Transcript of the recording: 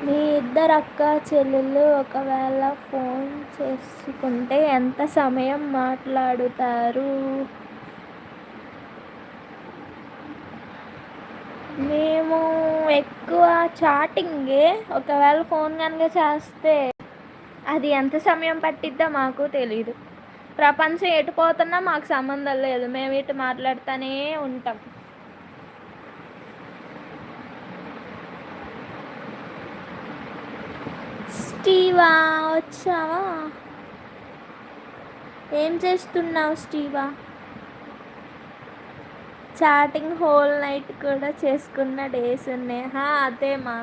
మీ ఇద్దరు అక్క చెల్లెళ్ళు ఒకవేళ ఫోన్ చేసుకుంటే ఎంత సమయం మాట్లాడుతారు? మేము ఎక్కువ చాటింగే. ఒకవేళ ఫోన్ కనుక చేస్తే అది ఎంత సమయం పట్టిద్దో మాకు తెలీదు. ప్రపంచం ఎటు పోతున్నా మాకు సంబంధం లేదు, మేము ఇటు మాట్లాడుతూనే ఉంటాం. స్టీవా వచ్చావా? ఏం చేస్తున్నావు స్టీవా? చాటింగ్ హోల్ నైట్ కూడా చేసుకున్న డేస్ ఉన్నాయి. అదేమా